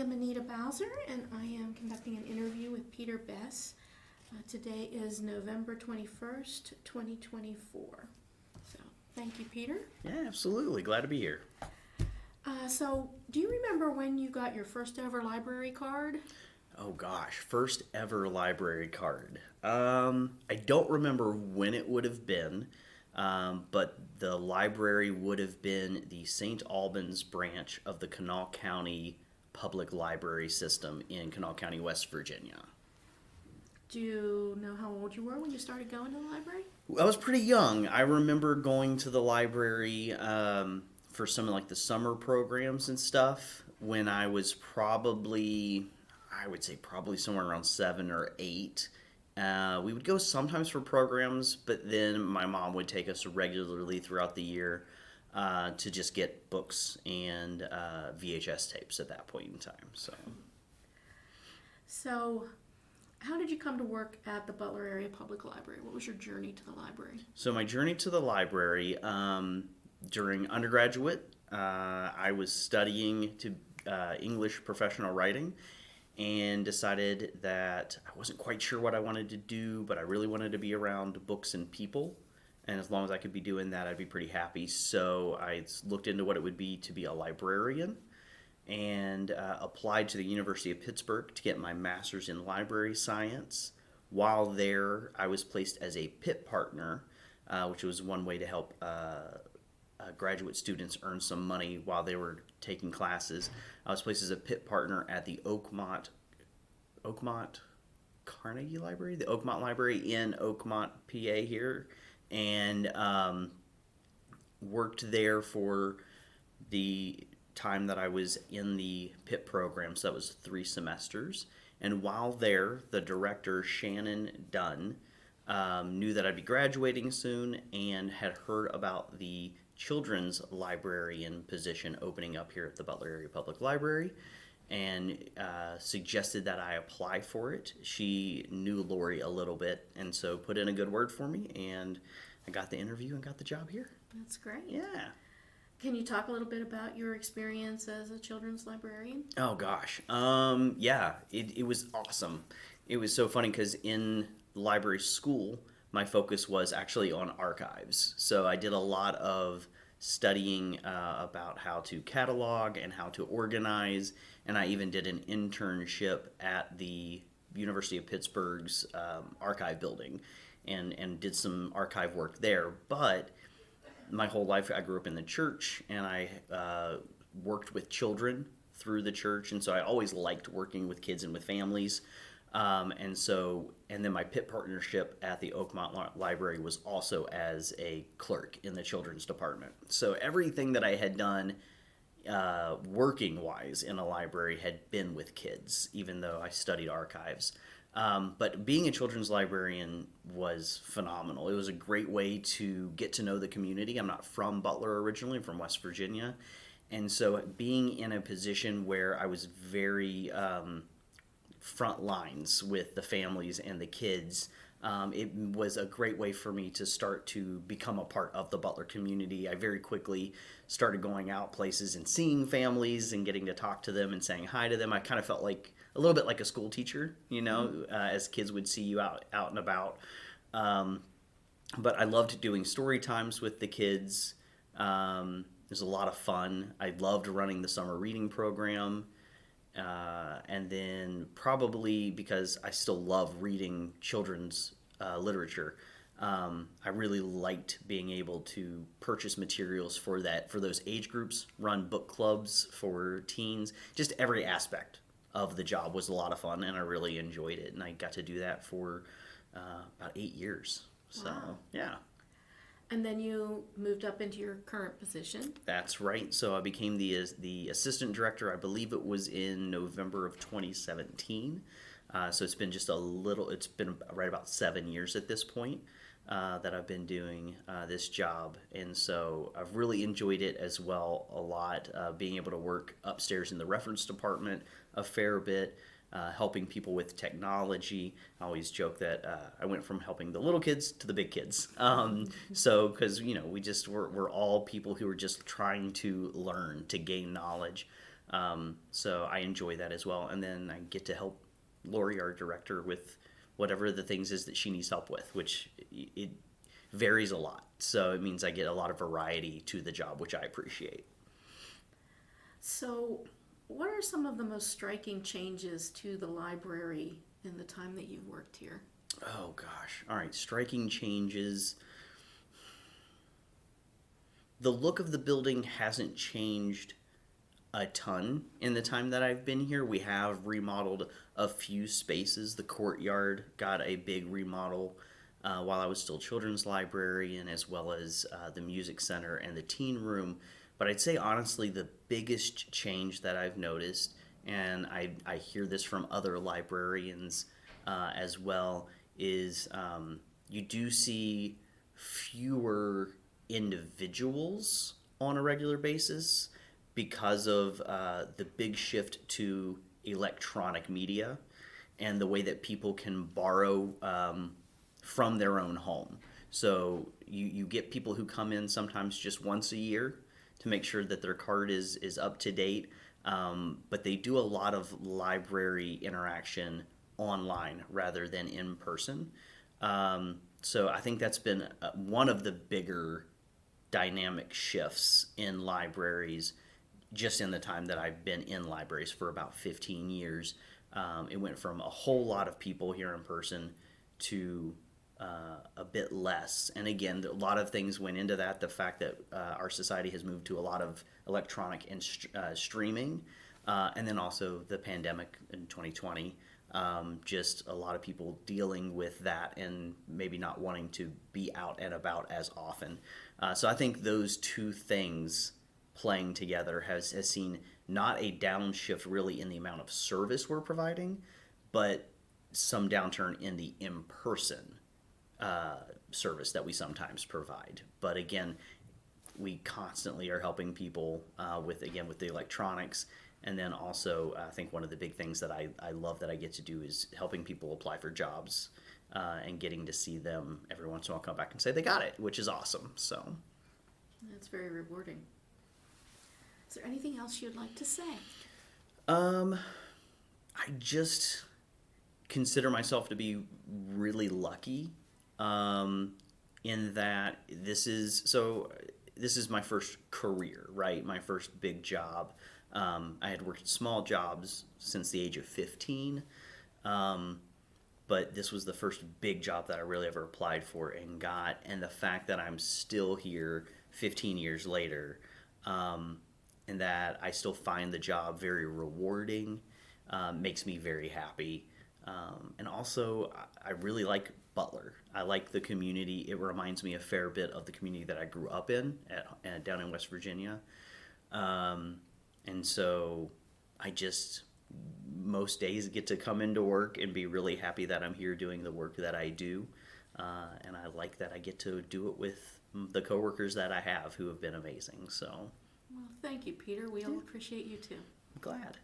am Anita Bowser, and I am conducting an interview with Peter Bess. Today is November 21st, 2024. So, thank you, Peter. Yeah, absolutely. Glad to be here. So, do you remember when you got your first ever library card? Oh gosh, first ever library card. I don't remember when it would have been, but the library would have been the St. Albans branch of the Kanawha County Public Library System in Kanawha County, West Virginia. Do you know how old you were when you started going to the library? I was pretty young. I remember going to the library for some of like the summer programs and stuff when I was probably, I would say probably somewhere around 7 or 8. We would go sometimes for programs, but then my mom would take us regularly throughout the year to just get books and VHS tapes at that point in time. So, how did you come to work at the Butler Area Public Library? What was your journey to the library? So my journey to the library during undergraduate, I was studying to English professional writing and decided that I wasn't quite sure what I wanted to do, but I really wanted to be around books and people. And as long as I could be doing that, I'd be pretty happy. So I looked into what it would be to be a librarian and applied to the University of Pittsburgh to get my master's in library science. While there, I was placed as a pit partner, which was one way to help graduate students earn some money while they were taking classes. I was placed as a pit partner at the Oakmont Carnegie Library, the Oakmont Library in Oakmont, PA here, and worked there for the time that I was in the PIP program, so that was 3 semesters. And while there, the director, Shannon Dunn, knew that I'd be graduating soon and had heard about the children's librarian position opening up here at the Butler Area Public Library and suggested that I apply for it. She knew Lori a little bit and so put in a good word for me, and I got the interview and got the job here. That's great. Yeah. Can you talk a little bit about your experience as a children's librarian? Oh gosh, yeah, it was awesome. It was so funny because in library school, my focus was actually on archives. So I did a lot of studying about how to catalog and how to organize, and I even did an internship at the University of Pittsburgh's archive building and did some archive work there. But my whole life I grew up in the church, and I worked with children through the church, and so I always liked working with kids and with families. And then my pit partnership at the Oakmont Library was also as a clerk in the children's department. So everything that I had done working-wise in a library had been with kids, even though I studied archives. But being a children's librarian was phenomenal. It was a great way to get to know the community. I'm not from Butler originally, I'm from West Virginia. And so being in a position where I was very front lines with the families and the kids, it was a great way for me to start to become a part of the Butler community. I very quickly started going out places and seeing families and getting to talk to them and saying hi to them. I kind of felt like a little bit like a school teacher, as kids would see you out and about. But I loved doing story times with the kids. It was a lot of fun. I loved running the summer reading program. And then probably because I still love reading children's literature, I really liked being able to purchase materials for those age groups, run book clubs for teens. Just every aspect of the job was a lot of fun, and I really enjoyed it. And I got to do that for about 8 years. So, wow. Yeah. And then you moved up into your current position. That's right. So I became the assistant director. I believe it was in November of 2017. So it's been it's been right about 7 years at this point that I've been doing this job. And so I've really enjoyed it as well a lot, being able to work upstairs in the reference department a fair bit. Helping people with technology. I always joke that I went from helping the little kids to the big kids. So, because we're all people who are just trying to learn, to gain knowledge. So I enjoy that as well. And then I get to help Lori, our director, with whatever the things is that she needs help with, which it varies a lot. So it means I get a lot of variety to the job, which I appreciate. So, what are some of the most striking changes to the library in the time that you've worked here? Oh gosh. All right, striking changes. The look of the building hasn't changed a ton in the time that I've been here. We have remodeled a few spaces. The courtyard got a big remodel while I was still children's librarian, as well as the music center and the teen room. But I'd say honestly, the biggest change that I've noticed, and I hear this from other librarians as well, is you do see fewer individuals on a regular basis because of the big shift to electronic media and the way that people can borrow from their own home. So you get people who come in sometimes just once a year to make sure that their card is up to date, but they do a lot of library interaction online rather than in person. So I think that's been one of the bigger dynamic shifts in libraries just in the time that I've been in libraries for about 15 years. It went from a whole lot of people here in person to a bit less. And again, a lot of things went into that. The fact that our society has moved to a lot of electronic and streaming, and then also the pandemic in 2020. Just a lot of people dealing with that and maybe not wanting to be out and about as often. So I think those two things playing together has seen not a downshift really in the amount of service we're providing, but some downturn in the in-person service that we sometimes provide. But again, we constantly are helping people with the electronics. And then also, I think one of the big things that I love that I get to do is helping people apply for jobs and getting to see them every once in a while come back and say they got it, which is awesome. So That's very rewarding. Is there anything else you'd like to say? I just consider myself to be really lucky in that this is my first career, right? My first big job. I had worked small jobs since the age of 15, but this was the first big job that I really ever applied for and got. And the fact that I'm still here 15 years later, and that I still find the job very rewarding, makes me very happy. And also, I really like Butler. I like the community. It reminds me a fair bit of the community that I grew up in down in West Virginia. And so I just most days get to come into work and be really happy that I'm here doing the work that I do. And I like that I get to do it with the coworkers that I have who have been amazing. So Well, thank you, Peter. We all appreciate you too. I'm glad.